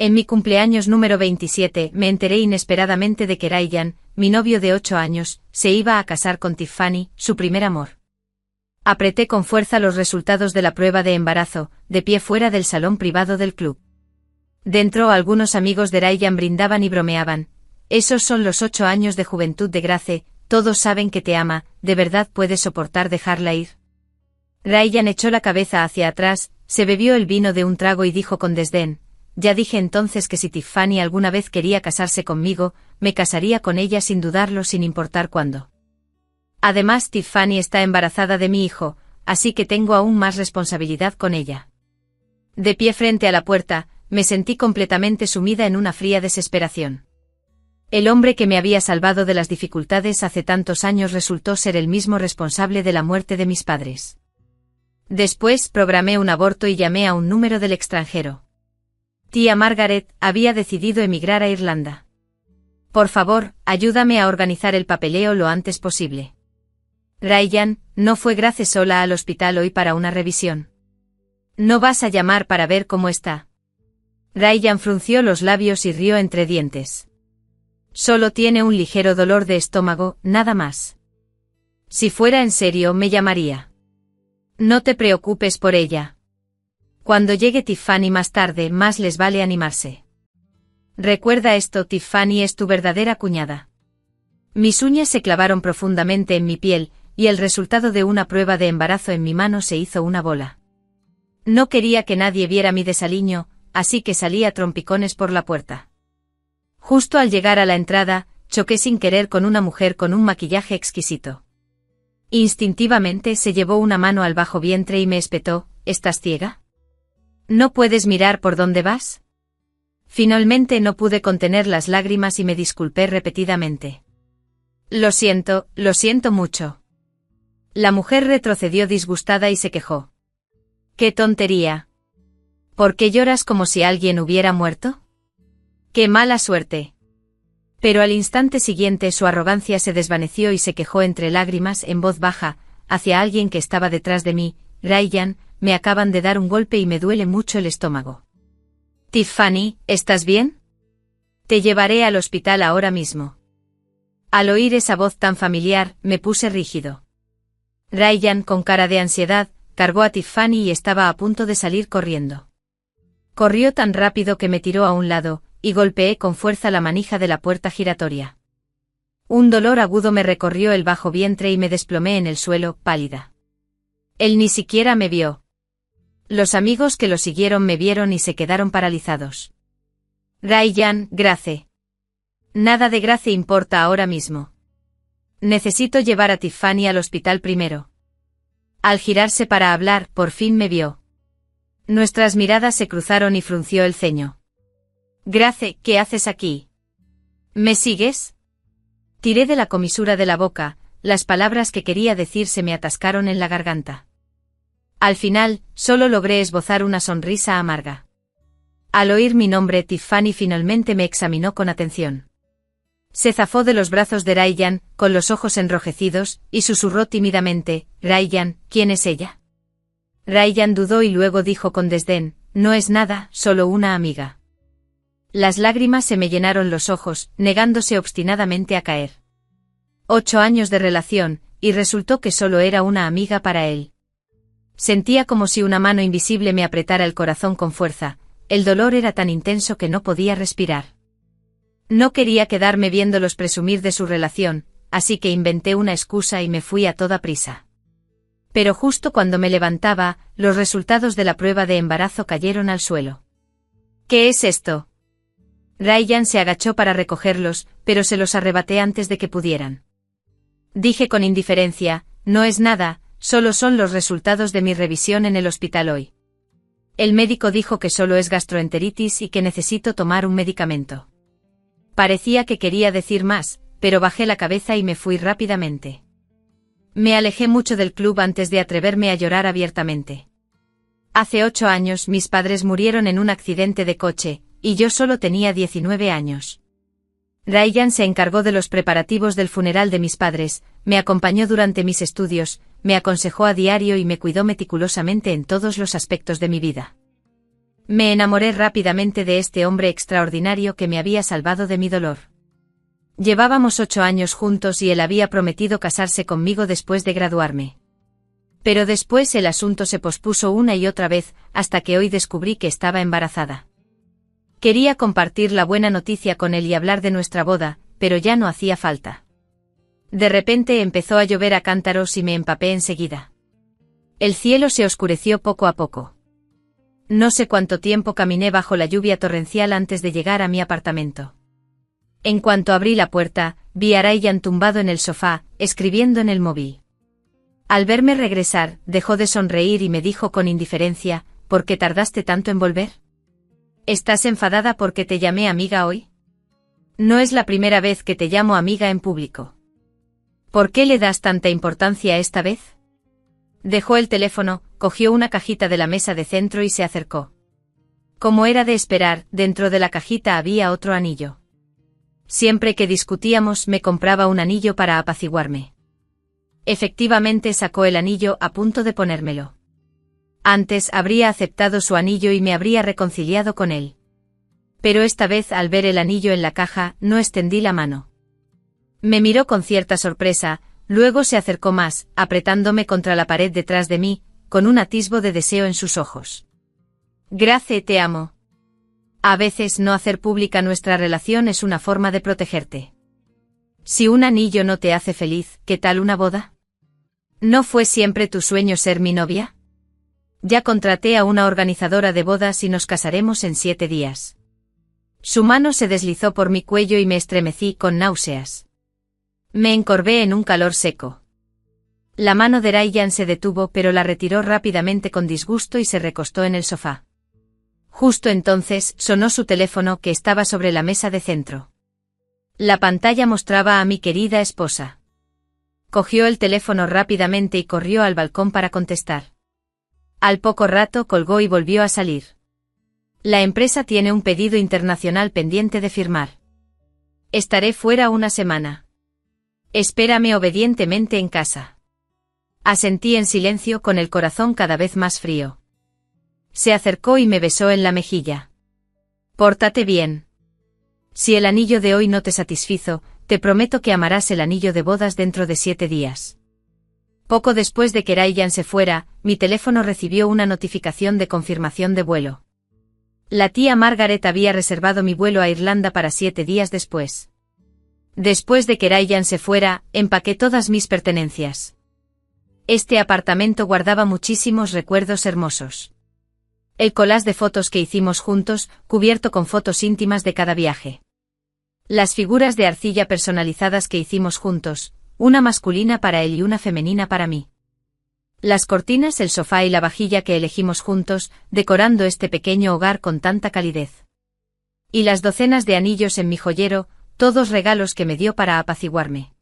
En mi cumpleaños número 27 me enteré inesperadamente de que Ryan, mi novio de 8 años, se iba a casar con Tiffany, su primer amor. Apreté con fuerza los resultados de la prueba de embarazo, de pie fuera del salón privado del club. Dentro algunos amigos de Ryan brindaban y bromeaban. Esos son los 8 años de juventud de Grace, todos saben que te ama, ¿de verdad puedes soportar dejarla ir? Ryan echó la cabeza hacia atrás, se bebió el vino de un trago y dijo con desdén, ya dije entonces que si Tiffany alguna vez quería casarse conmigo, me casaría con ella sin dudarlo sin importar cuándo. Además Tiffany está embarazada de mi hijo, así que tengo aún más responsabilidad con ella. De pie frente a la puerta, me sentí completamente sumida en una fría desesperación. El hombre que me había salvado de las dificultades hace tantos años resultó ser el mismo responsable de la muerte de mis padres. Después programé un aborto y llamé a un número del extranjero. Tía Margaret había decidido emigrar a Irlanda. Por favor, ayúdame a organizar el papeleo lo antes posible. Ryan, ¿no fue Grace sola al hospital hoy para una revisión? ¿No vas a llamar para ver cómo está? Ryan frunció los labios y rió entre dientes. Solo tiene un ligero dolor de estómago, nada más. Si fuera en serio me llamaría. No te preocupes por ella. Cuando llegue Tiffany más tarde, más les vale animarse. Recuerda esto, Tiffany es tu verdadera cuñada. Mis uñas se clavaron profundamente en mi piel, y el resultado de una prueba de embarazo en mi mano se hizo una bola. No quería que nadie viera mi desaliño, así que salí a trompicones por la puerta. Justo al llegar a la entrada, choqué sin querer con una mujer con un maquillaje exquisito. Instintivamente se llevó una mano al bajo vientre y me espetó, ¿estás ciega? ¿No puedes mirar por dónde vas? Finalmente no pude contener las lágrimas y me disculpé repetidamente. Lo siento mucho. La mujer retrocedió disgustada y se quejó. ¡Qué tontería! ¿Por qué lloras como si alguien hubiera muerto? ¡Qué mala suerte! Pero al instante siguiente su arrogancia se desvaneció y se quejó entre lágrimas en voz baja, hacia alguien que estaba detrás de mí, Ryan, me acaban de dar un golpe y me duele mucho el estómago. Tiffany, ¿estás bien? Te llevaré al hospital ahora mismo. Al oír esa voz tan familiar, me puse rígido. Ryan, con cara de ansiedad, cargó a Tiffany y estaba a punto de salir corriendo. Corrió tan rápido que me tiró a un lado, y golpeé con fuerza la manija de la puerta giratoria. Un dolor agudo me recorrió el bajo vientre y me desplomé en el suelo, pálida. Él ni siquiera me vio. Los amigos que lo siguieron me vieron y se quedaron paralizados. Ryan, Grace. Nada de Grace importa ahora mismo. Necesito llevar a Tiffany al hospital primero. Al girarse para hablar, por fin me vio. Nuestras miradas se cruzaron y frunció el ceño. Grace, ¿qué haces aquí? ¿Me sigues? Tiré de la comisura de la boca, las palabras que quería decir se me atascaron en la garganta. Al final, solo logré esbozar una sonrisa amarga. Al oír mi nombre, Tiffany finalmente me examinó con atención. Se zafó de los brazos de Ryan, con los ojos enrojecidos, y susurró tímidamente, Ryan, ¿quién es ella? Ryan dudó y luego dijo con desdén, no es nada, solo una amiga. Las lágrimas se me llenaron los ojos, negándose obstinadamente a caer. 8 años de relación, y resultó que solo era una amiga para él. Sentía como si una mano invisible me apretara el corazón con fuerza, el dolor era tan intenso que no podía respirar. No quería quedarme viéndolos presumir de su relación, así que inventé una excusa y me fui a toda prisa. Pero justo cuando me levantaba, los resultados de la prueba de embarazo cayeron al suelo. ¿Qué es esto? Ryan se agachó para recogerlos, pero se los arrebaté antes de que pudieran. Dije con indiferencia, no es nada, solo son los resultados de mi revisión en el hospital hoy. El médico dijo que solo es gastroenteritis y que necesito tomar un medicamento. Parecía que quería decir más, pero bajé la cabeza y me fui rápidamente. Me alejé mucho del club antes de atreverme a llorar abiertamente. Hace 8 años mis padres murieron en un accidente de coche, y yo solo tenía 19 años. Ryan se encargó de los preparativos del funeral de mis padres, me acompañó durante mis estudios, me aconsejó a diario y me cuidó meticulosamente en todos los aspectos de mi vida. Me enamoré rápidamente de este hombre extraordinario que me había salvado de mi dolor. Llevábamos 8 años juntos y él había prometido casarse conmigo después de graduarme. Pero después el asunto se pospuso una y otra vez, hasta que hoy descubrí que estaba embarazada. Quería compartir la buena noticia con él y hablar de nuestra boda, pero ya no hacía falta. De repente empezó a llover a cántaros y me empapé enseguida. El cielo se oscureció poco a poco. No sé cuánto tiempo caminé bajo la lluvia torrencial antes de llegar a mi apartamento. En cuanto abrí la puerta, vi a Ryan tumbado en el sofá, escribiendo en el móvil. Al verme regresar, dejó de sonreír y me dijo con indiferencia, ¿por qué tardaste tanto en volver? ¿Estás enfadada porque te llamé amiga hoy? No es la primera vez que te llamo amiga en público. ¿Por qué le das tanta importancia esta vez? Dejó el teléfono, cogió una cajita de la mesa de centro y se acercó. Como era de esperar, dentro de la cajita había otro anillo. Siempre que discutíamos me compraba un anillo para apaciguarme. Efectivamente sacó el anillo a punto de ponérmelo. Antes habría aceptado su anillo y me habría reconciliado con él. Pero esta vez al ver el anillo en la caja, no extendí la mano. Me miró con cierta sorpresa, luego se acercó más, apretándome contra la pared detrás de mí, con un atisbo de deseo en sus ojos. Grace, te amo. A veces no hacer pública nuestra relación es una forma de protegerte. Si un anillo no te hace feliz, ¿qué tal una boda? ¿No fue siempre tu sueño ser mi novia? Ya contraté a una organizadora de bodas y nos casaremos en 7 días. Su mano se deslizó por mi cuello y me estremecí con náuseas. Me encorvé en un calor seco. La mano de Ryan se detuvo pero la retiró rápidamente con disgusto y se recostó en el sofá. Justo entonces sonó su teléfono que estaba sobre la mesa de centro. La pantalla mostraba a mi querida esposa. Cogió el teléfono rápidamente y corrió al balcón para contestar. Al poco rato colgó y volvió a salir. La empresa tiene un pedido internacional pendiente de firmar. Estaré fuera una semana. Espérame obedientemente en casa. Asentí en silencio con el corazón cada vez más frío. Se acercó y me besó en la mejilla. Pórtate bien. Si el anillo de hoy no te satisfizo, te prometo que amarás el anillo de bodas dentro de 7 días. Poco después de que Ryan se fuera, mi teléfono recibió una notificación de confirmación de vuelo. La tía Margaret había reservado mi vuelo a Irlanda para 7 días después. Después de que Ryan se fuera, empaqué todas mis pertenencias. Este apartamento guardaba muchísimos recuerdos hermosos. El collage de fotos que hicimos juntos, cubierto con fotos íntimas de cada viaje. Las figuras de arcilla personalizadas que hicimos juntos, una masculina para él y una femenina para mí. Las cortinas, el sofá y la vajilla que elegimos juntos, decorando este pequeño hogar con tanta calidez. Y las docenas de anillos en mi joyero, todos regalos que me dio para apaciguarme.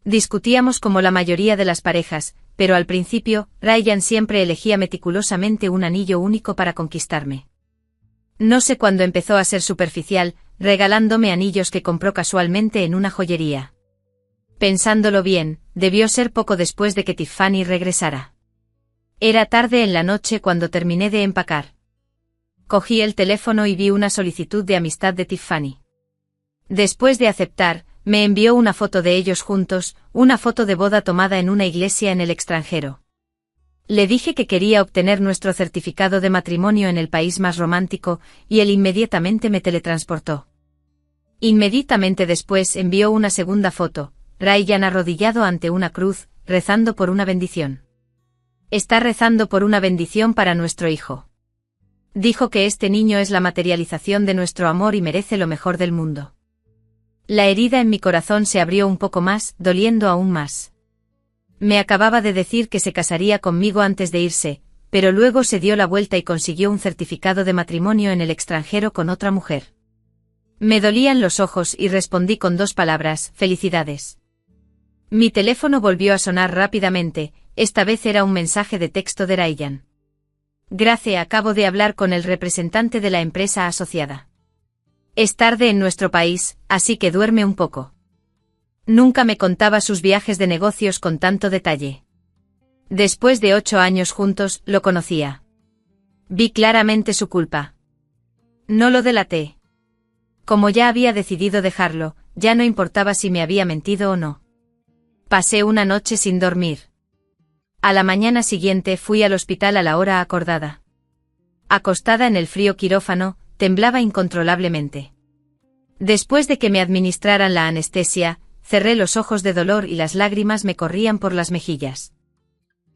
Discutíamos como la mayoría de las parejas, pero al principio, Ryan siempre elegía meticulosamente un anillo único para conquistarme. No sé cuándo empezó a ser superficial, regalándome anillos que compró casualmente en una joyería. Pensándolo bien, debió ser poco después de que Tiffany regresara. Era tarde en la noche cuando terminé de empacar. Cogí el teléfono y vi una solicitud de amistad de Tiffany. Después de aceptar, me envió una foto de ellos juntos, una foto de boda tomada en una iglesia en el extranjero. Le dije que quería obtener nuestro certificado de matrimonio en el país más romántico, y él inmediatamente me teletransportó. Inmediatamente después envió una segunda foto, Ryan arrodillado ante una cruz, rezando por una bendición. Está rezando por una bendición para nuestro hijo. Dijo que este niño es la materialización de nuestro amor y merece lo mejor del mundo. La herida en mi corazón se abrió un poco más, doliendo aún más. Me acababa de decir que se casaría conmigo antes de irse, pero luego se dio la vuelta y consiguió un certificado de matrimonio en el extranjero con otra mujer. Me dolían los ojos y respondí con 2 palabras, felicidades. Mi teléfono volvió a sonar rápidamente, esta vez era un mensaje de texto de Ryan. Grace, acabo de hablar con el representante de la empresa asociada. Es tarde en nuestro país, así que duerme un poco. Nunca me contaba sus viajes de negocios con tanto detalle. Después de 8 años juntos, lo conocía. Vi claramente su culpa. No lo delaté. Como ya había decidido dejarlo, ya no importaba si me había mentido o no. Pasé una noche sin dormir. A la mañana siguiente fui al hospital a la hora acordada. Acostada en el frío quirófano, temblaba incontrolablemente. Después de que me administraran la anestesia, cerré los ojos de dolor y las lágrimas me corrían por las mejillas.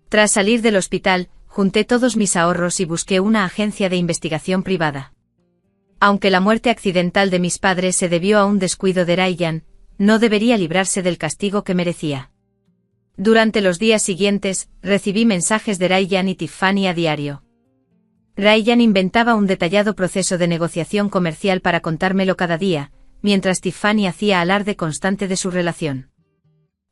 Tras salir del hospital, junté todos mis ahorros y busqué una agencia de investigación privada. Aunque la muerte accidental de mis padres se debió a un descuido de Ryan, no debería librarse del castigo que merecía. Durante los días siguientes, recibí mensajes de Ryan y Tiffany a diario. Ryan inventaba un detallado proceso de negociación comercial para contármelo cada día, mientras Tiffany hacía alarde constante de su relación.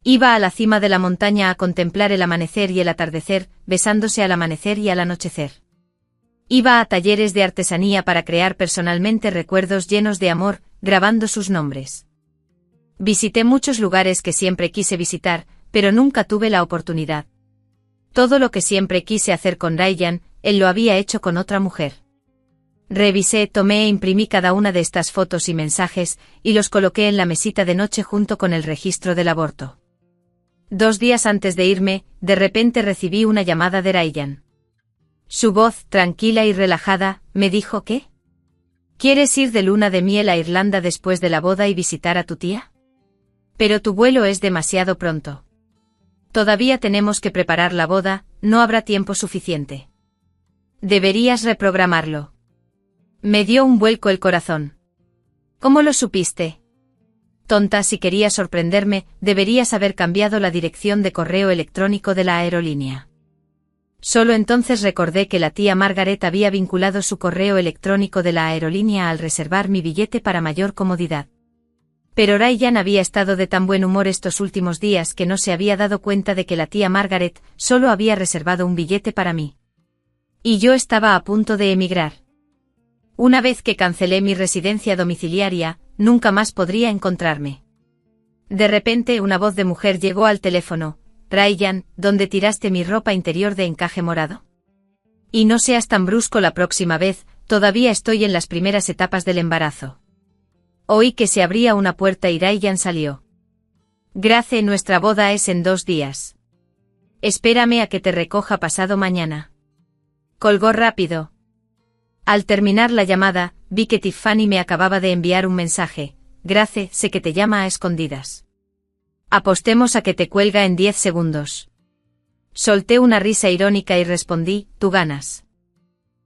Iba a la cima de la montaña a contemplar el amanecer y el atardecer, besándose al amanecer y al anochecer. Iba a talleres de artesanía para crear personalmente recuerdos llenos de amor, grabando sus nombres. Visité muchos lugares que siempre quise visitar, pero nunca tuve la oportunidad. Todo lo que siempre quise hacer con Ryan, él lo había hecho con otra mujer. Revisé, tomé e imprimí cada una de estas fotos y mensajes, y los coloqué en la mesita de noche junto con el registro del aborto. 2 días antes de irme, de repente recibí una llamada de Ryan. Su voz, tranquila y relajada, me dijo que ¿quieres ir de luna de miel a Irlanda después de la boda y visitar a tu tía? Pero tu vuelo es demasiado pronto. Todavía tenemos que preparar la boda, no habrá tiempo suficiente. Deberías reprogramarlo. Me dio un vuelco el corazón. ¿Cómo lo supiste? Tonta, si querías sorprenderme, deberías haber cambiado la dirección de correo electrónico de la aerolínea. Solo entonces recordé que la tía Margaret había vinculado su correo electrónico de la aerolínea al reservar mi billete para mayor comodidad. Pero Ryan había estado de tan buen humor estos últimos días que no se había dado cuenta de que la tía Margaret solo había reservado un billete para mí. Y yo estaba a punto de emigrar. Una vez que cancelé mi residencia domiciliaria, nunca más podría encontrarme. De repente una voz de mujer llegó al teléfono. Ryan, ¿dónde tiraste mi ropa interior de encaje morado? Y no seas tan brusco la próxima vez, todavía estoy en las primeras etapas del embarazo. Oí que se abría una puerta y Ryan salió. Grace, nuestra boda es en 2 días. Espérame a que te recoja pasado mañana. Colgó rápido. Al terminar la llamada, vi que Tiffany me acababa de enviar un mensaje. Grace, sé que te llama a escondidas. Apostemos a que te cuelga en 10 segundos. Solté una risa irónica y respondí, tú ganas.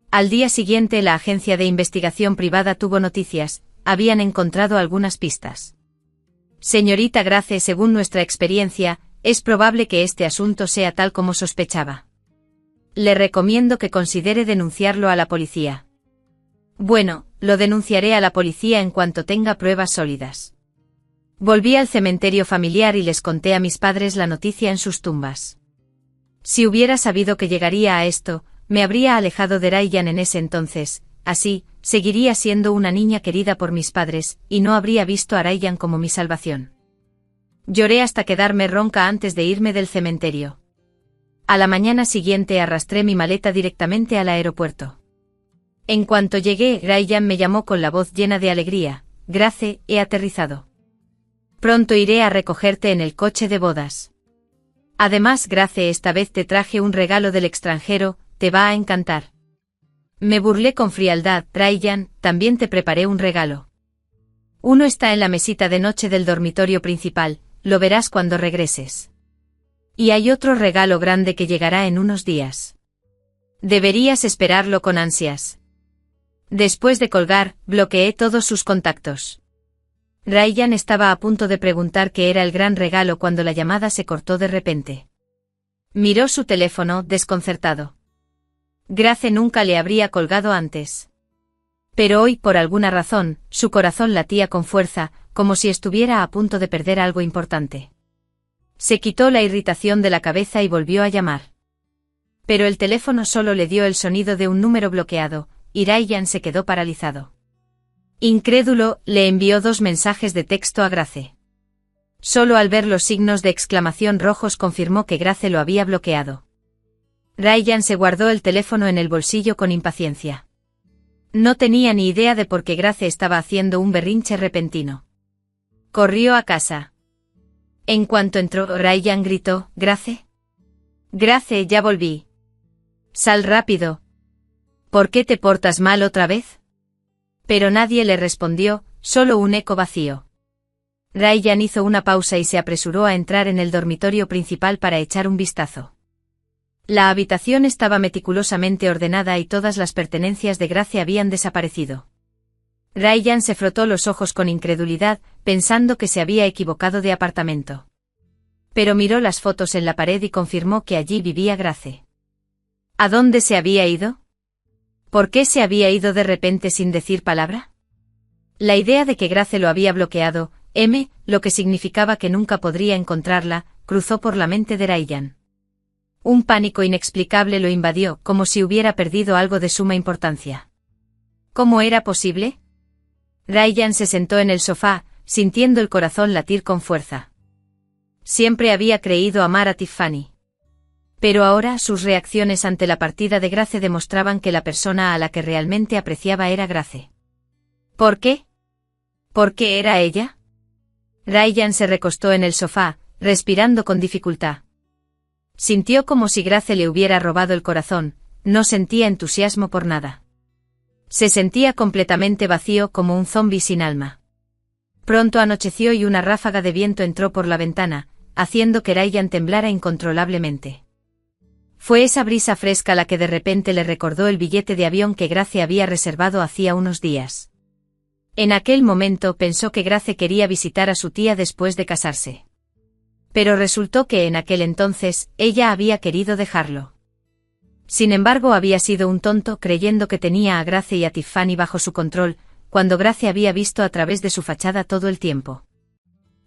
Al día siguiente la agencia de investigación privada tuvo noticias, habían encontrado algunas pistas. Señorita Grace, según nuestra experiencia, es probable que este asunto sea tal como sospechaba. Le recomiendo que considere denunciarlo a la policía. Bueno, lo denunciaré a la policía en cuanto tenga pruebas sólidas. Volví al cementerio familiar y les conté a mis padres la noticia en sus tumbas. Si hubiera sabido que llegaría a esto, me habría alejado de Ryan en ese entonces, así, seguiría siendo una niña querida por mis padres, y no habría visto a Ryan como mi salvación. Lloré hasta quedarme ronca antes de irme del cementerio. A la mañana siguiente arrastré mi maleta directamente al aeropuerto. En cuanto llegué, Ryan me llamó con la voz llena de alegría. Grace, he aterrizado. Pronto iré a recogerte en el coche de bodas. Además, Grace, esta vez te traje un regalo del extranjero, te va a encantar. Me burlé con frialdad. Ryan, también te preparé un regalo. Uno está en la mesita de noche del dormitorio principal, lo verás cuando regreses. Y hay otro regalo grande que llegará en unos días. Deberías esperarlo con ansias. Después de colgar, bloqueé todos sus contactos. Ryan estaba a punto de preguntar qué era el gran regalo cuando la llamada se cortó de repente. Miró su teléfono, desconcertado. Grace nunca le habría colgado antes. Pero hoy, por alguna razón, su corazón latía con fuerza, como si estuviera a punto de perder algo importante. Se quitó la irritación de la cabeza y volvió a llamar. Pero el teléfono solo le dio el sonido de un número bloqueado, y Ryan se quedó paralizado. Incrédulo, le envió 2 mensajes de texto a Grace. Solo al ver los signos de exclamación rojos confirmó que Grace lo había bloqueado. Ryan se guardó el teléfono en el bolsillo con impaciencia. No tenía ni idea de por qué Grace estaba haciendo un berrinche repentino. Corrió a casa. En cuanto entró, Ryan gritó: «Grace. Grace, ya volví. Sal rápido. ¿Por qué te portas mal otra vez?» Pero nadie le respondió, solo un eco vacío. Ryan hizo una pausa y se apresuró a entrar en el dormitorio principal para echar un vistazo. La habitación estaba meticulosamente ordenada y todas las pertenencias de Grace habían desaparecido. Ryan se frotó los ojos con incredulidad, pensando que se había equivocado de apartamento. Pero miró las fotos en la pared y confirmó que allí vivía Grace. ¿A dónde se había ido? ¿Por qué se había ido de repente sin decir palabra? La idea de que Grace lo había bloqueado, lo que significaba que nunca podría encontrarla, cruzó por la mente de Ryan. Un pánico inexplicable lo invadió, como si hubiera perdido algo de suma importancia. ¿Cómo era posible? Ryan se sentó en el sofá, sintiendo el corazón latir con fuerza. Siempre había creído amar a Tiffany. Pero ahora sus reacciones ante la partida de Grace demostraban que la persona a la que realmente apreciaba era Grace. ¿Por qué? ¿Por qué era ella? Ryan se recostó en el sofá, respirando con dificultad. Sintió como si Grace le hubiera robado el corazón, no sentía entusiasmo por nada. Se sentía completamente vacío como un zombi sin alma. Pronto anocheció y una ráfaga de viento entró por la ventana, haciendo que Ryan temblara incontrolablemente. Fue esa brisa fresca la que de repente le recordó el billete de avión que Grace había reservado hacía unos días. En aquel momento pensó que Grace quería visitar a su tía después de casarse. Pero resultó que en aquel entonces, ella había querido dejarlo. Sin embargo, había sido un tonto creyendo que tenía a Grace y a Tiffany bajo su control, cuando Grace había visto a través de su fachada todo el tiempo.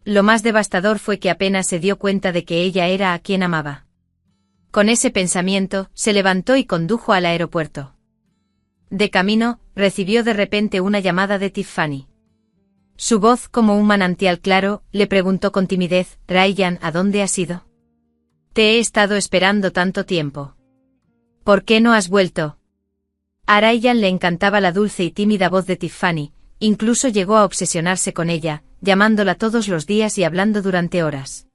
Lo más devastador fue que apenas se dio cuenta de que ella era a quien amaba. Con ese pensamiento, se levantó y condujo al aeropuerto. De camino, recibió de repente una llamada de Tiffany. Su voz, como un manantial claro, le preguntó con timidez: «Ryan, ¿a dónde has ido? Te he estado esperando tanto tiempo. ¿Por qué no has vuelto?» A Ryan le encantaba la dulce y tímida voz de Tiffany, incluso llegó a obsesionarse con ella, llamándola todos los días y hablando durante horas.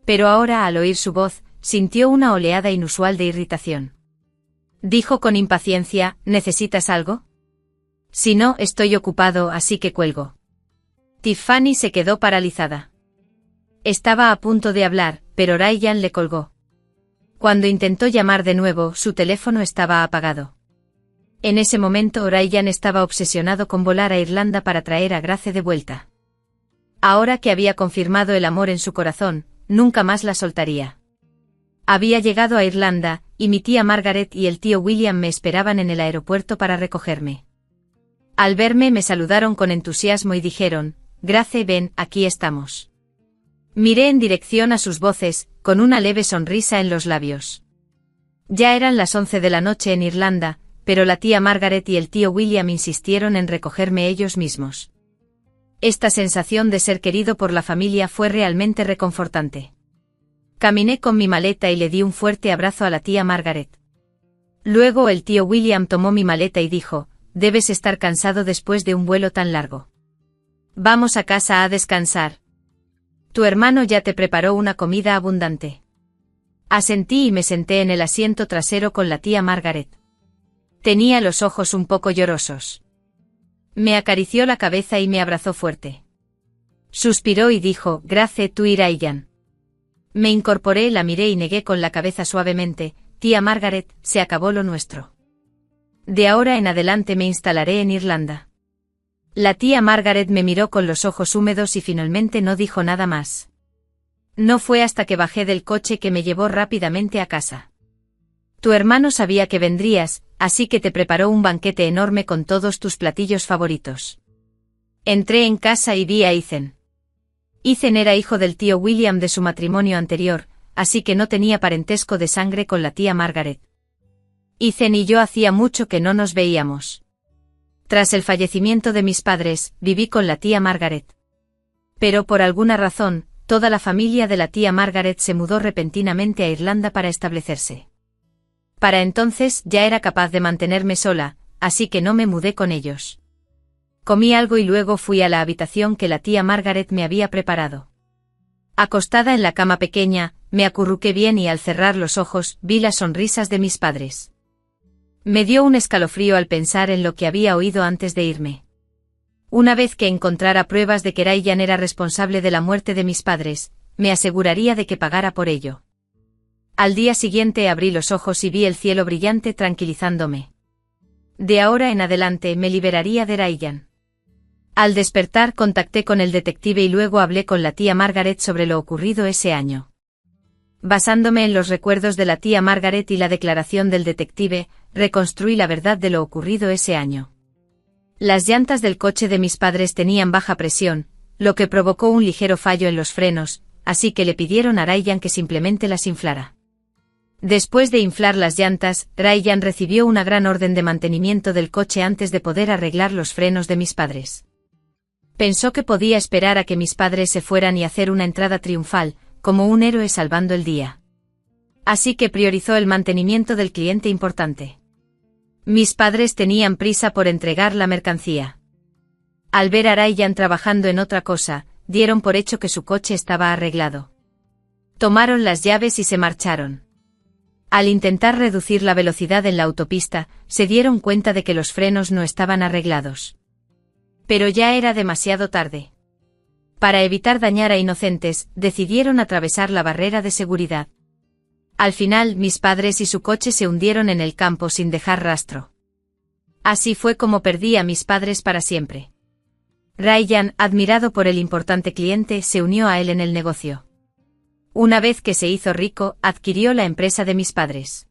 Pero ahora, al oír su voz, sintió una oleada inusual de irritación. Dijo con impaciencia: «¿Necesitas algo?» «Si no, estoy ocupado, así que cuelgo». Tiffany se quedó paralizada. Estaba a punto de hablar, pero Ryan le colgó. Cuando intentó llamar de nuevo, su teléfono estaba apagado. En ese momento, Ryan estaba obsesionado con volar a Irlanda para traer a Grace de vuelta. Ahora que había confirmado el amor en su corazón, nunca más la soltaría. Había llegado a Irlanda, y mi tía Margaret y el tío William me esperaban en el aeropuerto para recogerme. Al verme me saludaron con entusiasmo y dijeron: «Grace, ven, aquí estamos». Miré en dirección a sus voces, con una leve sonrisa en los labios. Ya eran las 11 de la noche en Irlanda, pero la tía Margaret y el tío William insistieron en recogerme ellos mismos. Esta sensación de ser querido por la familia fue realmente reconfortante. Caminé con mi maleta y le di un fuerte abrazo a la tía Margaret. Luego el tío William tomó mi maleta y dijo: «Debes estar cansado después de un vuelo tan largo. Vamos a casa a descansar. Tu hermano ya te preparó una comida abundante». Asentí y me senté en el asiento trasero con la tía Margaret. Tenía los ojos un poco llorosos. Me acarició la cabeza y me abrazó fuerte. Suspiró y dijo: «Grace, tú y Ryan». Me incorporé, la miré y negué con la cabeza suavemente: «Tía Margaret, se acabó lo nuestro. De ahora en adelante me instalaré en Irlanda». La tía Margaret me miró con los ojos húmedos y finalmente no dijo nada más. No fue hasta que bajé del coche que me llevó rápidamente a casa. «Tu hermano sabía que vendrías, así que te preparó un banquete enorme con todos tus platillos favoritos». Entré en casa y vi a Ethan. Ethan era hijo del tío William de su matrimonio anterior, así que no tenía parentesco de sangre con la tía Margaret. Ethan y yo hacía mucho que no nos veíamos. Tras el fallecimiento de mis padres, viví con la tía Margaret. Pero por alguna razón, toda la familia de la tía Margaret se mudó repentinamente a Irlanda para establecerse. Para entonces ya era capaz de mantenerme sola, así que no me mudé con ellos. Comí algo y luego fui a la habitación que la tía Margaret me había preparado. Acostada en la cama pequeña, me acurruqué bien y al cerrar los ojos vi las sonrisas de mis padres. Me dio un escalofrío al pensar en lo que había oído antes de irme. Una vez que encontrara pruebas de que Ryan era responsable de la muerte de mis padres, me aseguraría de que pagara por ello. Al día siguiente abrí los ojos y vi el cielo brillante tranquilizándome. De ahora en adelante me liberaría de Ryan. Al despertar contacté con el detective y luego hablé con la tía Margaret sobre lo ocurrido ese año. Basándome en los recuerdos de la tía Margaret y la declaración del detective, reconstruí la verdad de lo ocurrido ese año. Las llantas del coche de mis padres tenían baja presión, lo que provocó un ligero fallo en los frenos, así que le pidieron a Ryan que simplemente las inflara. Después de inflar las llantas, Ryan recibió una gran orden de mantenimiento del coche antes de poder arreglar los frenos de mis padres. Pensó que podía esperar a que mis padres se fueran y hacer una entrada triunfal, como un héroe salvando el día. Así que priorizó el mantenimiento del cliente importante. Mis padres tenían prisa por entregar la mercancía. Al ver a Ryan trabajando en otra cosa, dieron por hecho que su coche estaba arreglado. Tomaron las llaves y se marcharon. Al intentar reducir la velocidad en la autopista, se dieron cuenta de que los frenos no estaban arreglados. Pero ya era demasiado tarde. Para evitar dañar a inocentes, decidieron atravesar la barrera de seguridad. Al final, mis padres y su coche se hundieron en el campo sin dejar rastro. Así fue como perdí a mis padres para siempre. Ryan, admirado por el importante cliente, se unió a él en el negocio. Una vez que se hizo rico, adquirió la empresa de mis padres.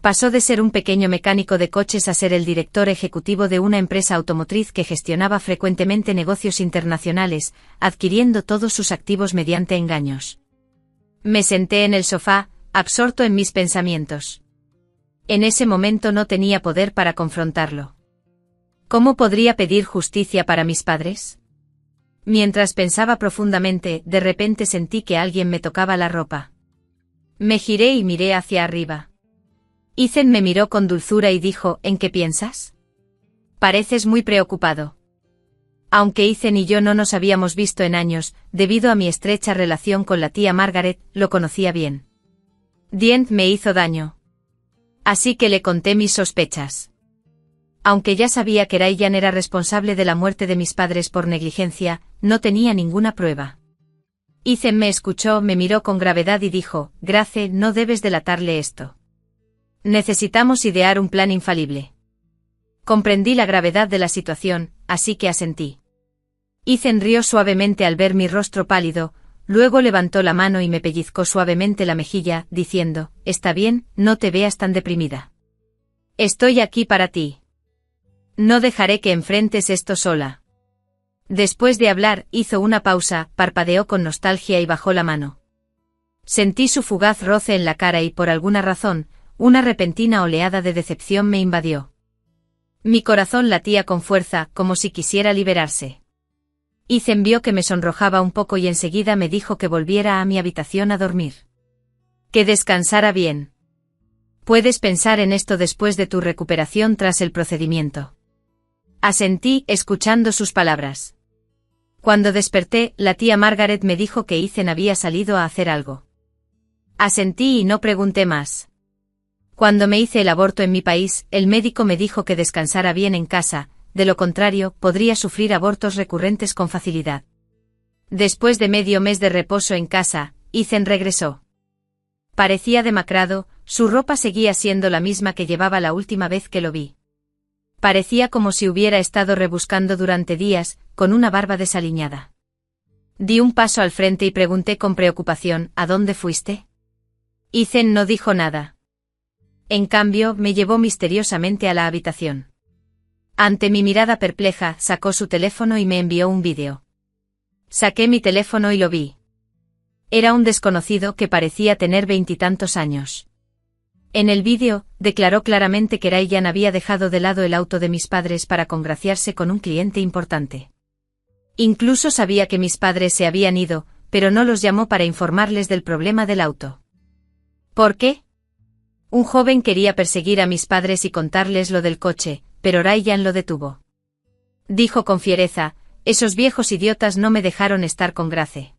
Pasó de ser un pequeño mecánico de coches a ser el director ejecutivo de una empresa automotriz que gestionaba frecuentemente negocios internacionales, adquiriendo todos sus activos mediante engaños. Me senté en el sofá, absorto en mis pensamientos. En ese momento no tenía poder para confrontarlo. ¿Cómo podría pedir justicia para mis padres? Mientras pensaba profundamente, de repente sentí que alguien me tocaba la ropa. Me giré y miré hacia arriba. Ethan me miró con dulzura y dijo, ¿en qué piensas? Pareces muy preocupado. Aunque Ethan y yo no nos habíamos visto en años, debido a mi estrecha relación con la tía Margaret, lo conocía bien. Dient me hizo daño. Así que le conté mis sospechas. Aunque ya sabía que Ryan era responsable de la muerte de mis padres por negligencia, no tenía ninguna prueba. Ethan me escuchó, me miró con gravedad y dijo, Grace, no debes delatarle esto. Necesitamos idear un plan infalible. Comprendí la gravedad de la situación, así que asentí. Ethan rió suavemente al ver mi rostro pálido, luego levantó la mano y me pellizcó suavemente la mejilla, diciendo, está bien, no te veas tan deprimida. Estoy aquí para ti. No dejaré que enfrentes esto sola. Después de hablar, hizo una pausa, parpadeó con nostalgia y bajó la mano. Sentí su fugaz roce en la cara y por alguna razón, una repentina oleada de decepción me invadió. Mi corazón latía con fuerza, como si quisiera liberarse. Ethan vio que me sonrojaba un poco y enseguida me dijo que volviera a mi habitación a dormir. Que descansara bien. Puedes pensar en esto después de tu recuperación tras el procedimiento. Asentí, escuchando sus palabras. Cuando desperté, la tía Margaret me dijo que Ethan había salido a hacer algo. Asentí y no pregunté más. Cuando me hice el aborto en mi país, el médico me dijo que descansara bien en casa, de lo contrario, podría sufrir abortos recurrentes con facilidad. Después de medio mes de reposo en casa, Ethan regresó. Parecía demacrado, su ropa seguía siendo la misma que llevaba la última vez que lo vi. Parecía como si hubiera estado rebuscando durante días, con una barba desaliñada. Di un paso al frente y pregunté con preocupación, ¿a dónde fuiste? Ethan no dijo nada. En cambio, me llevó misteriosamente a la habitación. Ante mi mirada perpleja, sacó su teléfono y me envió un vídeo. Saqué mi teléfono y lo vi. Era un desconocido que parecía tener 20 y tantos años. En el vídeo, declaró claramente que Ryan había dejado de lado el auto de mis padres para congraciarse con un cliente importante. Incluso sabía que mis padres se habían ido, pero no los llamó para informarles del problema del auto. ¿Por qué? Un joven quería perseguir a mis padres y contarles lo del coche, pero Ryan lo detuvo. Dijo con fiereza: esos viejos idiotas no me dejaron estar con Grace.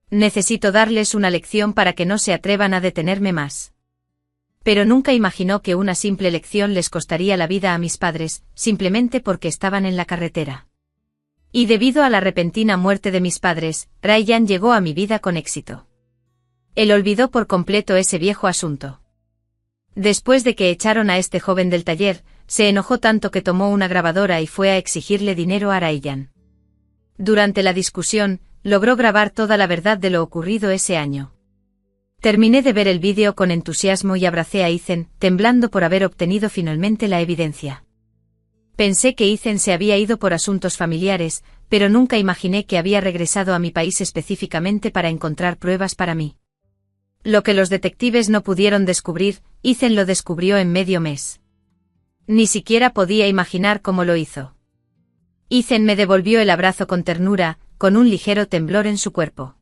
Necesito darles una lección para que no se atrevan a detenerme más. Pero nunca imaginó que una simple lección les costaría la vida a mis padres, simplemente porque estaban en la carretera. Y debido a la repentina muerte de mis padres, Ryan llegó a mi vida con éxito. Él olvidó por completo ese viejo asunto. Después de que echaron a este joven del taller, se enojó tanto que tomó una grabadora y fue a exigirle dinero a Ryan. Durante la discusión, logró grabar toda la verdad de lo ocurrido ese año. Terminé de ver el vídeo con entusiasmo y abracé a Ethan, temblando por haber obtenido finalmente la evidencia. Pensé que Ethan se había ido por asuntos familiares, pero nunca imaginé que había regresado a mi país específicamente para encontrar pruebas para mí. Lo que los detectives no pudieron descubrir, Ethan lo descubrió en medio mes. Ni siquiera podía imaginar cómo lo hizo. Ethan me devolvió el abrazo con ternura, con un ligero temblor en su cuerpo.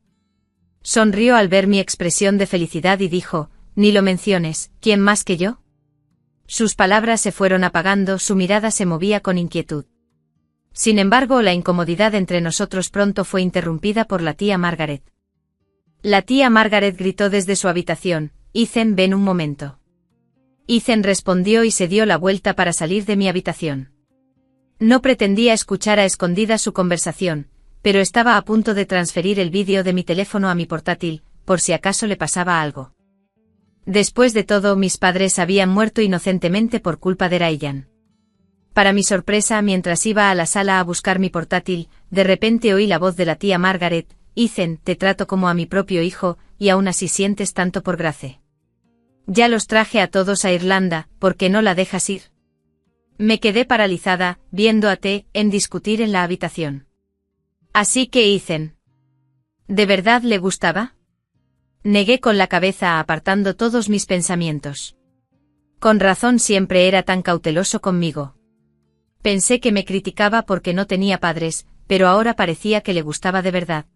Sonrió al ver mi expresión de felicidad y dijo: «Ni lo menciones, ¿quién más que yo?». Sus palabras se fueron apagando, su mirada se movía con inquietud. Sin embargo, la incomodidad entre nosotros pronto fue interrumpida por la tía Margaret. La tía Margaret gritó desde su habitación: «Ethan, ven un momento». Ethan respondió y se dio la vuelta para salir de mi habitación. No pretendía escuchar a escondidas su conversación, pero estaba a punto de transferir el vídeo de mi teléfono a mi portátil, por si acaso le pasaba algo. Después de todo, mis padres habían muerto inocentemente por culpa de Ryan. Para mi sorpresa, mientras iba a la sala a buscar mi portátil, de repente oí la voz de la tía Margaret: «Ethan, te trato como a mi propio hijo, y aún así sientes tanto por Grace. Ya los traje a todos a Irlanda, ¿por qué no la dejas ir?». Me quedé paralizada, viendo a T. en discutir en la habitación. Así que Ethan, ¿de verdad le gustaba? Negué con la cabeza, apartando todos mis pensamientos. Con razón siempre era tan cauteloso conmigo. Pensé que me criticaba porque no tenía padres, pero ahora parecía que le gustaba de verdad.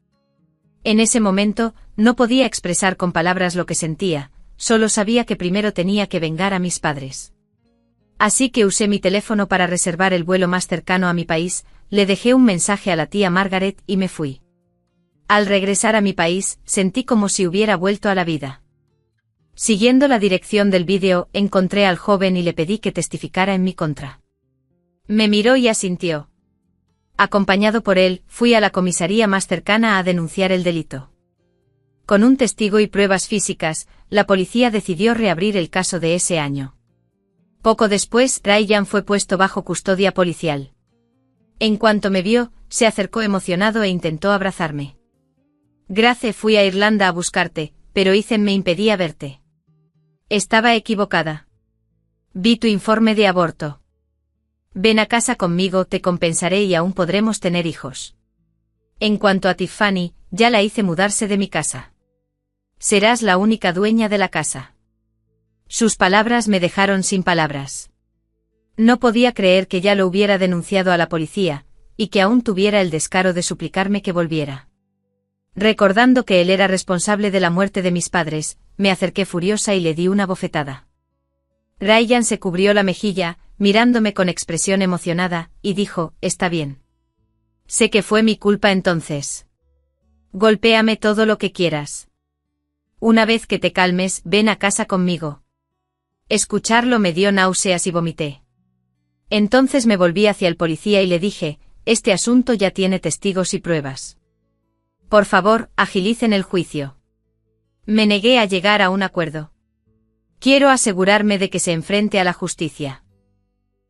En ese momento, no podía expresar con palabras lo que sentía, solo sabía que primero tenía que vengar a mis padres. Así que usé mi teléfono para reservar el vuelo más cercano a mi país, le dejé un mensaje a la tía Margaret y me fui. Al regresar a mi país, sentí como si hubiera vuelto a la vida. Siguiendo la dirección del vídeo, encontré al joven y le pedí que testificara en mi contra. Me miró y asintió. Acompañado por él, fui a la comisaría más cercana a denunciar el delito. Con un testigo y pruebas físicas, la policía decidió reabrir el caso de ese año. Poco después, Ryan fue puesto bajo custodia policial. En cuanto me vio, se acercó emocionado e intentó abrazarme. «Grace, fui a Irlanda a buscarte, pero Ethan me impedía verte». Estaba equivocada. Vi tu informe de aborto. Ven a casa conmigo, te compensaré y aún podremos tener hijos. En cuanto a Tiffany, ya la hice mudarse de mi casa. Serás la única dueña de la casa. Sus palabras me dejaron sin palabras. No podía creer que ya lo hubiera denunciado a la policía, y que aún tuviera el descaro de suplicarme que volviera. Recordando que él era responsable de la muerte de mis padres, me acerqué furiosa y le di una bofetada. Ryan se cubrió la mejilla, mirándome con expresión emocionada, y dijo: «Está bien. Sé que fue mi culpa entonces. Golpéame todo lo que quieras. Una vez que te calmes, ven a casa conmigo». Escucharlo me dio náuseas y vomité. Entonces me volví hacia el policía y le dije: «Este asunto ya tiene testigos y pruebas. Por favor, agilicen el juicio». Me negué a llegar a un acuerdo. Quiero asegurarme de que se enfrente a la justicia.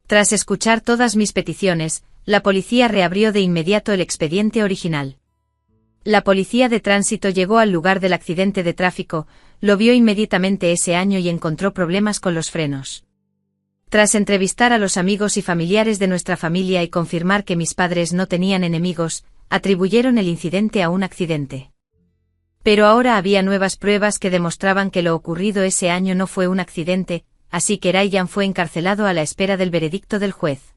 Tras escuchar todas mis peticiones, la policía reabrió de inmediato el expediente original. La policía de tránsito llegó al lugar del accidente de tráfico, lo vio inmediatamente ese año y encontró problemas con los frenos. Tras entrevistar a los amigos y familiares de nuestra familia y confirmar que mis padres no tenían enemigos, atribuyeron el incidente a un accidente. Pero ahora había nuevas pruebas que demostraban que lo ocurrido ese año no fue un accidente, así que Ryan fue encarcelado a la espera del veredicto del juez.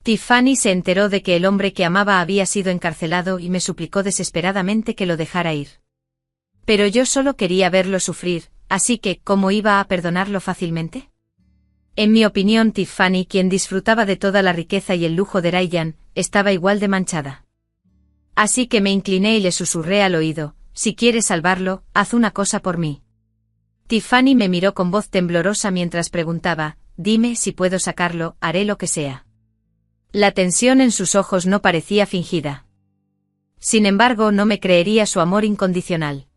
Tiffany se enteró de que el hombre que amaba había sido encarcelado y me suplicó desesperadamente que lo dejara ir. Pero yo solo quería verlo sufrir, así que, ¿cómo iba a perdonarlo fácilmente? En mi opinión, Tiffany, quien disfrutaba de toda la riqueza y el lujo de Ryan, estaba igual de manchada. Así que me incliné y le susurré al oído: si quieres salvarlo, haz una cosa por mí. Tiffany me miró con voz temblorosa mientras preguntaba: dime, si puedo sacarlo, haré lo que sea. La tensión en sus ojos no parecía fingida. Sin embargo, no me creería su amor incondicional.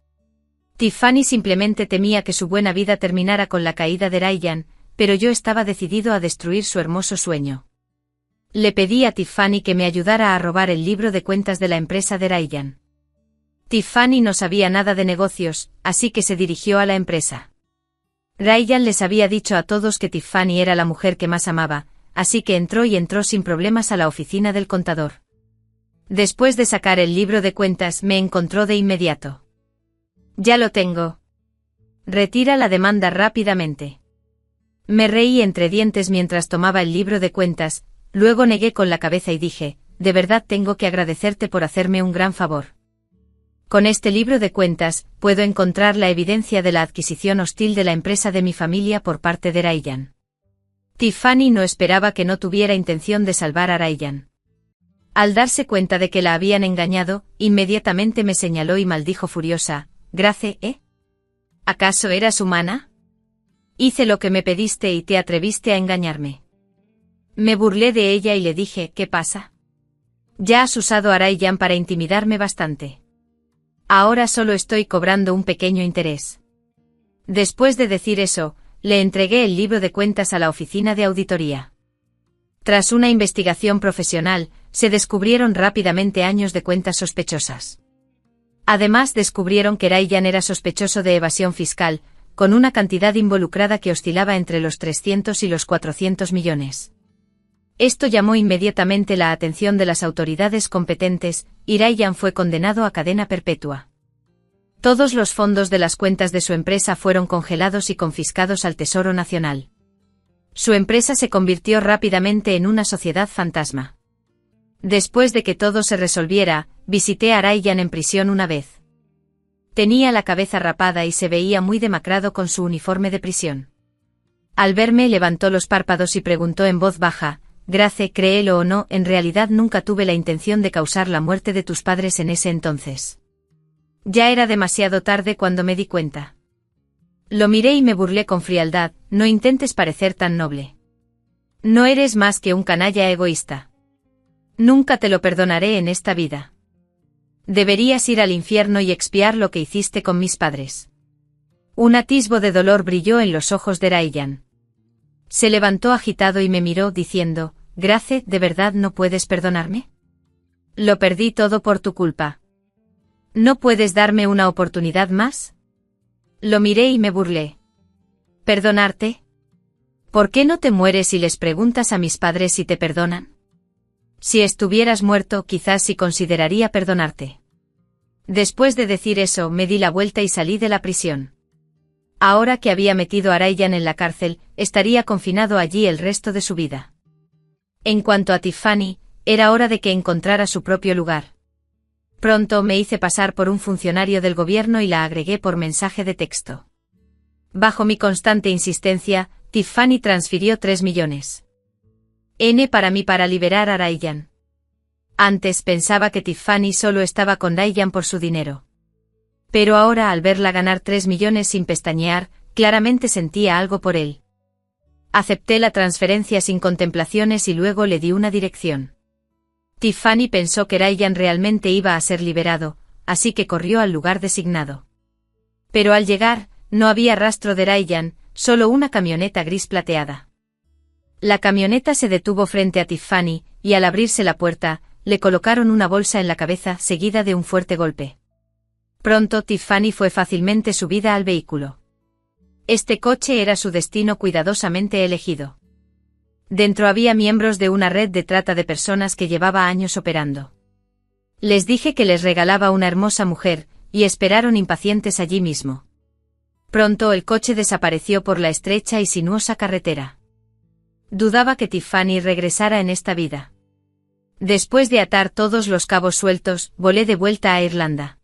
Tiffany simplemente temía que su buena vida terminara con la caída de Ryan, pero yo estaba decidido a destruir su hermoso sueño. Le pedí a Tiffany que me ayudara a robar el libro de cuentas de la empresa de Ryan. Tiffany no sabía nada de negocios, así que se dirigió a la empresa. Ryan les había dicho a todos que Tiffany era la mujer que más amaba, así que entró sin problemas a la oficina del contador. Después de sacar el libro de cuentas, me encontró de inmediato. Ya lo tengo. Retira la demanda rápidamente. Me reí entre dientes mientras tomaba el libro de cuentas, luego negué con la cabeza y dije: de verdad tengo que agradecerte por hacerme un gran favor. Con este libro de cuentas, puedo encontrar la evidencia de la adquisición hostil de la empresa de mi familia por parte de Ryan. Tiffany no esperaba que no tuviera intención de salvar a Ryan. Al darse cuenta de que la habían engañado, inmediatamente me señaló y maldijo furiosa: Grace, ¿eh? ¿Acaso eras humana? Hice lo que me pediste y te atreviste a engañarme. Me burlé de ella y le dije: ¿qué pasa? Ya has usado a Ryan para intimidarme bastante. Ahora solo estoy cobrando un pequeño interés. Después de decir eso, le entregué el libro de cuentas a la oficina de auditoría. Tras una investigación profesional, se descubrieron rápidamente años de cuentas sospechosas. Además, descubrieron que Ryan era sospechoso de evasión fiscal, con una cantidad involucrada que oscilaba entre los 300 y los 400 millones. Esto llamó inmediatamente la atención de las autoridades competentes, y Ryan fue condenado a cadena perpetua. Todos los fondos de las cuentas de su empresa fueron congelados y confiscados al Tesoro Nacional. Su empresa se convirtió rápidamente en una sociedad fantasma. Después de que todo se resolviera, visité a Ryan en prisión una vez. Tenía la cabeza rapada y se veía muy demacrado con su uniforme de prisión. Al verme, levantó los párpados y preguntó en voz baja: Grace, créelo o no, en realidad nunca tuve la intención de causar la muerte de tus padres en ese entonces. Ya era demasiado tarde cuando me di cuenta. Lo miré y me burlé con frialdad: no intentes parecer tan noble. No eres más que un canalla egoísta. Nunca te lo perdonaré en esta vida. Deberías ir al infierno y expiar lo que hiciste con mis padres. Un atisbo de dolor brilló en los ojos de Ryan. Se levantó agitado y me miró diciendo: Grace, ¿de verdad no puedes perdonarme? Lo perdí todo por tu culpa. ¿No puedes darme una oportunidad más? Lo miré y me burlé. ¿Perdonarte? ¿Por qué no te mueres y les preguntas a mis padres si te perdonan? Si estuvieras muerto, quizás sí consideraría perdonarte. Después de decir eso, me di la vuelta y salí de la prisión. Ahora que había metido a Ryan en la cárcel, estaría confinado allí el resto de su vida. En cuanto a Tiffany, era hora de que encontrara su propio lugar. Pronto me hice pasar por un funcionario del gobierno y la agregué por mensaje de texto. Bajo mi constante insistencia, Tiffany transfirió 3 millones. Para mí para liberar a Ryan. Antes pensaba que Tiffany solo estaba con Ryan por su dinero. Pero ahora, al verla ganar 3 millones sin pestañear, claramente sentía algo por él. Acepté la transferencia sin contemplaciones y luego le di una dirección. Tiffany pensó que Ryan realmente iba a ser liberado, así que corrió al lugar designado. Pero al llegar, no había rastro de Ryan, solo una camioneta gris plateada. La camioneta se detuvo frente a Tiffany, y al abrirse la puerta, le colocaron una bolsa en la cabeza seguida de un fuerte golpe. Pronto Tiffany fue fácilmente subida al vehículo. Este coche era su destino cuidadosamente elegido. Dentro había miembros de una red de trata de personas que llevaba años operando. Les dije que les regalaba una hermosa mujer, y esperaron impacientes allí mismo. Pronto el coche desapareció por la estrecha y sinuosa carretera. Dudaba que Tiffany regresara en esta vida. Después de atar todos los cabos sueltos, volé de vuelta a Irlanda.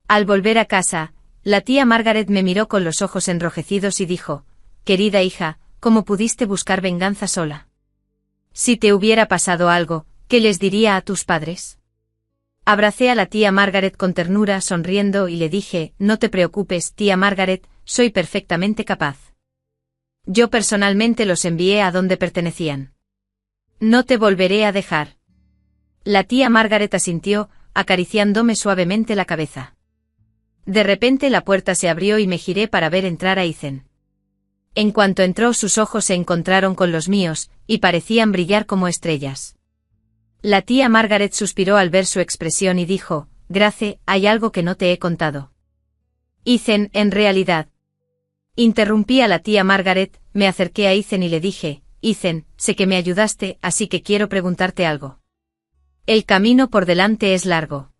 Al volver a casa, La tía Margaret me miró con los ojos enrojecidos y dijo, querida hija, ¿cómo pudiste buscar venganza sola? Si te hubiera pasado algo, ¿qué les diría a tus padres? Abracé a la tía Margaret con ternura, sonriendo, y le dije, no te preocupes, tía Margaret, soy perfectamente capaz. Yo personalmente los envié a donde pertenecían. No te volveré a dejar. La tía Margaret asintió, acariciándome suavemente la cabeza. De repente la puerta se abrió y me giré para ver entrar a Ethan. En cuanto entró, sus ojos se encontraron con los míos, y parecían brillar como estrellas. La tía Margaret suspiró al ver su expresión y dijo, Grace, hay algo que no te he contado. Ethan, en realidad. Interrumpí a la tía Margaret, me acerqué a Ethan y le dije, Ethan, sé que me ayudaste, así que quiero preguntarte algo. El camino por delante es largo.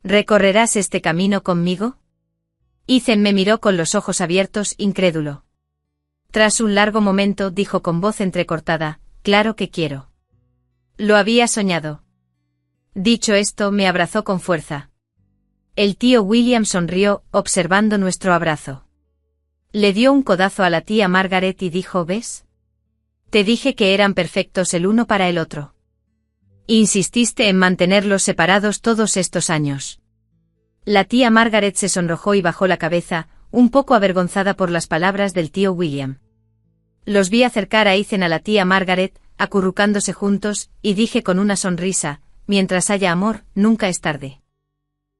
¿Recorrerás este camino conmigo? Ethan me miró con los ojos abiertos, incrédulo. Tras un largo momento, dijo con voz entrecortada, claro que quiero. Lo había soñado. Dicho esto, me abrazó con fuerza. El tío William sonrió, observando nuestro abrazo. Le dio un codazo a la tía Margaret y dijo, ¿ves? Te dije que eran perfectos el uno para el otro. Insististe en mantenerlos separados todos estos años. La tía Margaret se sonrojó y bajó la cabeza, un poco avergonzada por las palabras del tío William. Los vi acercar a Ethan a la tía Margaret, acurrucándose juntos, y dije con una sonrisa, mientras haya amor, nunca es tarde.